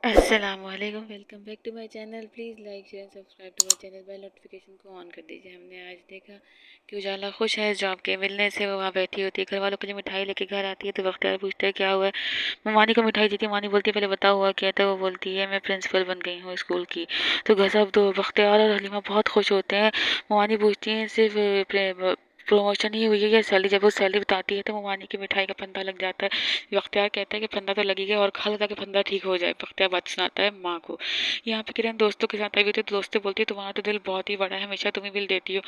अस्सलामुअलैकुम, welcome back to my channel. Please like share subscribe to my channel, bell notification को on कर दीजिए। हमने आज देखा कि उजाला खुश है जॉब के मिलने से। वो वहाँ बैठी होती है, घर वालों के लिए मिठाई लेके घर आती है तो बख्तियार पूछता है क्या हुआ है। ममानी को मिठाई दी थी। मानी बोलती है पहले बताओ हुआ क्या था। वो बोलती है मैं प्रिंसिपल बन गई हूँ स्कूल की। तो गजब, तो बख्तियार और हलीमा बहुत खुश होते हैं। ममानी पूछती है सिर्फ प्रमोशन ही हुई है या सैलरी। जब वो सैलरी बताती है तो ममानी की मिठाई का फंदा लग जाता है। बख्तियार कहता है कि फंदा तो लगेगा और खाला कि फंदा ठीक हो जाए। बख्तियार बात सुनाता है माँ को। यहाँ पे किरण दोस्तों के साथ आई हुई थी तो दोस्तें बोलती है तुम्हारा तो दिल बहुत ही बड़ा है, हमेशा तुम ही बिल देती हो।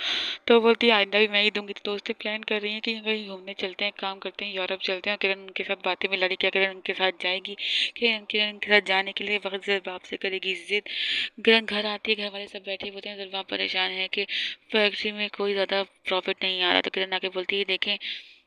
तो बोलती है आइंदा भी मैं ही दूंगी। तो दोस्तें प्लान कर रही हैं कि कहीं घूमने चलते हैं, काम करते हैं, यूरोप चलते हैं। किरण उनके साथ बातें में लड़ी, क्या किरण उनके साथ जाएगी। किरण किरण उनके साथ जाने के लिए वक्त जरबाब से करेगी जिद। किरण घर आती है, घर वाले सब बैठे होते हैं। जरबाब परेशान है कि फैक्ट्री में कोई ज़्यादा प्रॉफिट नहीं आ रहा। तो किरण आके बोलती है देखें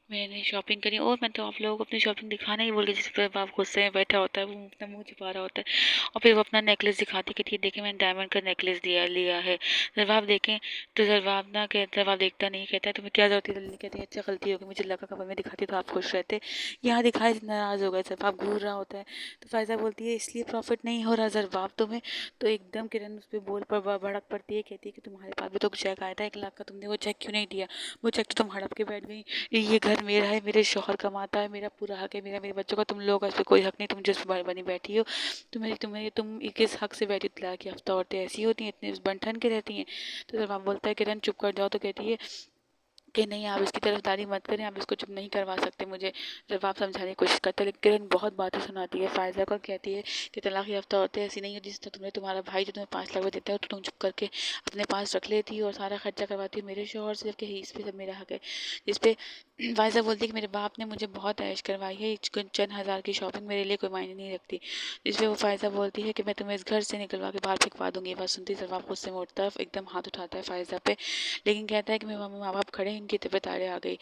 मैंने शॉपिंग करी और मैं तो आप लोगों को अपनी शॉपिंग दिखाना ही बोल रही। जिस पर बाप गुस्से में बैठा होता है, वो अपना मुंह छुपा रहा होता है और फिर वो अपना नेकलेस दिखाती कि ठीक देखें मैंने डायमंड का नेकलेस लिया है। जवाब देखें तो जवाब ना कह जवाब देखता नहीं, कहता है तुम्हें क्या जरूरत है। जल्दी कहती है अच्छा गलती होगी, मुझे लगा खबर में दिखाती तो आप खुश रहते, यहाँ दिखाए नाराज हो गए। जवाब घूर रहा होता है तो फायजा बोलती है इसलिए प्रॉफिट नहीं हो रहा जवाब तुम्हें। तो एकदम किरण उस पर बोल पर भड़क पड़ती है, कहती है कि तुम्हारे पास भी तो चेक आया था 1 लाख का, तुमने वो चेक क्यों नहीं दिया। वो चेक तो तुम हड़प के बैठ गई। ये घर मेरा है, मेरे शौहर कमाता है, मेरा पूरा हक है, मेरे बच्चों का। तुम लोग इस पर कोई हक नहीं, तुम जिस पर बनी बैठी हो। तुम किस हक से बैठी। तलाक याफ्ता औरतें ऐसी होती हैं, इतने बन ठन के रहती हैं। तो जब आप बोलता है किरण चुप कर जाओ तो कहती है कि नहीं आप इसकी तरफदारी मत करें, आप इसको चुप नहीं करवा सकते मुझे। जब आप समझाने की कोशिश करते हैं लेकिन किरण बहुत बातें सुनाती है फायजा को, कहती है कि तलाक याफ्ता औरतें ऐसी नहीं है जिस तरह तुमने तुम्हारा भाई जो तुम्हें 5 लाख देता है तो तुम चुप करके अपने पास रख लेती हो और सारा खर्चा करवाती हो मेरे शोहर से, जबकि इस पर सब मेरा हक है। इस पर फायजा बोलती है कि मेरे बाप ने मुझे बहुत ऐश करवाई है, चंद हज़ार की शॉपिंग मेरे लिए कोई मायने नहीं रखती। इस पर वो फायजा बोलती है कि मैं तुम्हें इस घर से निकलवा के बाहर फेंकवा दूंगी। ये बात सुनती जवाब गुस्से में उठता है, एकदम हाथ उठाता है फायजा पे, लेकिन कहता है कि मेरे माँ बाप खड़े हैं, इनकी तबीयत आड़े आ गई।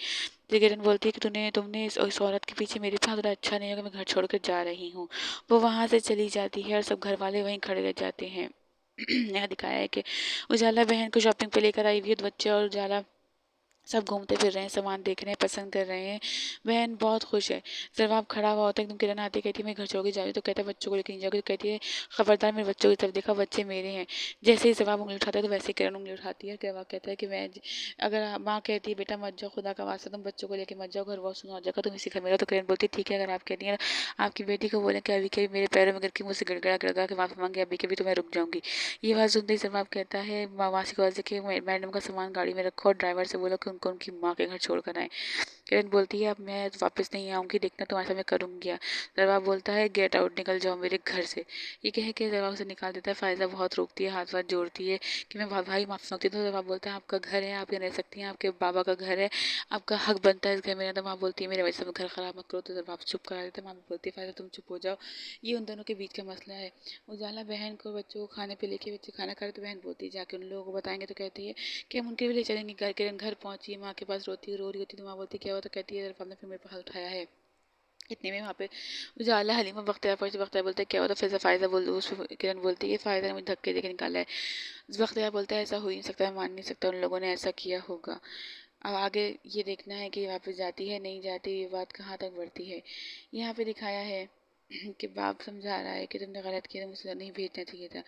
तो किरण बोलती है कि तुमने इस औरत के पीछे मेरे साथ थोड़ा अच्छा नहीं होगा, मैं घर छोड़कर जा रही हूँ। वो वहाँ से चली जाती है और सब घर वाले वहीं खड़े रह जाते हैं। यहाँ दिखाया है कि उजाला बहन को शॉपिंग पे लेकर आई हुई है, तो बच्चे और उजाला सब घूमते फिर रहे हैं, सामान देख रहे हैं, पसंद कर रहे हैं। बहन बहुत खुश है। जवाब खड़ा हुआ होता है एकदम। किरण आती कहती है मैं घर छोड़ के जा रही हूँ। तो कहता है बच्चों को लेकर नहीं जाओगी। तो कहती है खबरदार मेरे बच्चों की तरफ देखा, बच्चे मेरे हैं। जैसे ही जवाब उंगली उठाता है तो वैसे ही किरण उंगली उठाती है। जवाब कहता है कि मैं अगर माँ कहती है बेटा मत जाओ, खुदा का वास्ता तुम बच्चों को लेकर मत जाओ, घर बहुत सुना हो जाएगा, तुम इसी घर में रहो। तो किरण बोलती है ठीक है, अगर आप कहती हैं आपकी बेटी को बोलें कि अभी के मेरे पैरों में गिर के मुझसे गिड़गड़ा गिड़गा के माफ़ी मांगे, अभी के भी तो मैं रुक जाऊंगी। ये बात सुनते ही जवाब कहता है मासी को वजह कि मैडम का सामान गाड़ी में रखो और ड्राइवर से बोलो कि उनको उनकी माँ के घर छोड़ कर आए। किरण बोलती है अब मैं वापस नहीं आऊँगी, देखना तुम्हारे साथ मैं करूँगी। दरबाब बोलता है गेट आउट, निकल जाओ मेरे घर से। ये कह के दरबाब से निकाल देता है। फायजा बहुत रोकती है, हाथ वाथ जोड़ती है कि मैं भाई माफ़ी मांगती हूँ। तो दरबाब बोलता है आपका घर है, आप यहाँ रह सकती हैं, आपके बाबा का घर है, आपका हक बनता है इस घर में। तो माँ बोलती है मेरे वजह से घर खराब मत करो। तो दरबाब चुप करा देता है। माँ बोलती है फायजा तुम चुप हो जाओ, ये उन दोनों के बीच का मसला है। उजाला बहन को बच्चों को खाने पे लेके बच्चे खाना खा रहे तो बहन बोलती है जाके उन लोगों को बताएंगे। तो कहती है कि हम उनके भी ले चलेंगे घर। किरण घर पहुंची है, माँ के पास रोती है, रो रही होती है। तो माँ बोलती क्या हुआ। तो कहती है आपने फिर मेरे पे हाथ उठाया है। इतने में वहाँ पे उजाला हलीमा बख्तियार पहुंची। बख्तियार बोलता है क्या हुआ। तो फिर फायदा बोल उस किरण बोलती है फायदा ने मुझे धक्के देके निकाला है। बख्तियार बोलता है ऐसा हो ही नहीं सकता, मैं मान नहीं सकता, उन लोगों ने ऐसा किया होगा। अब आगे ये देखना है कि वापस जाती है नहीं जाती, ये बात कहाँ तक बढ़ती है। यहाँ पे दिखाया है कि बाप समझा रहा है कि तुमने गलत किया, मुझसे नहीं भेजना चाहिए था।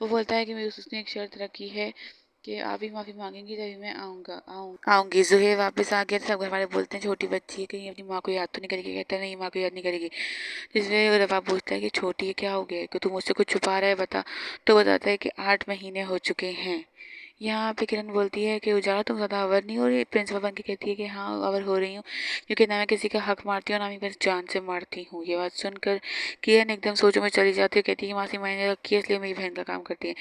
वो बोलता है कि मैं उसने एक शर्त रखी है कि आप ही माफ़ी मांगेंगी तभी मैं आऊँगी। जुहेब वापस आ गया तो सब घर वाले बोलते हैं छोटी बच्ची है कहीं अपनी माँ को याद तो नहीं करेगी। कहता है नहीं माँ को याद नहीं करेगी। जिसमें जब आप पूछता है कि छोटी है क्या हो गया है कि तू मुझसे कुछ छुपा रहा है बता। तो बताता है कि 8 महीने हो चुके हैं। यहाँ पे किरण बोलती है कि उजाला तुम ज़्यादा अवर नहीं हो रही। प्रिंसिपल बन के कहती है कि हाँ अवर हो रही हूँ, क्योंकि ना मैं किसी का हक मारती हूँ ना मैं बस जान से मारती हूँ। ये बात सुनकर किरण एकदम सोचों में चली जाती है, कहती है मासी मैंने रखी है इसलिए मेरी बहन का काम करती है।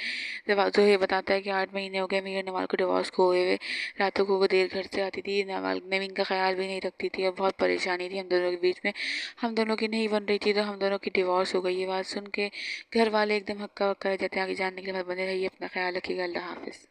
जब जो ये बताता है कि 8 महीने हो गए मेरे नवाल को डिवोर्स को हुए हुए। रातों को वो देर घर से आती थी, नवाल नवीन का ख्याल भी नहीं रखती थी और बहुत परेशानी थी हम दोनों के बीच में। हम दोनों की नहीं बन रही थी तो हम दोनों की डिवोर्स हो गई। ये बात सुन के घर वाले एकदम हक्का वक्का रह जाते हैं। आगे जानने के लिए बने रहिए, अपना ख्याल रखिएगा, अल्लाह हाफिज़।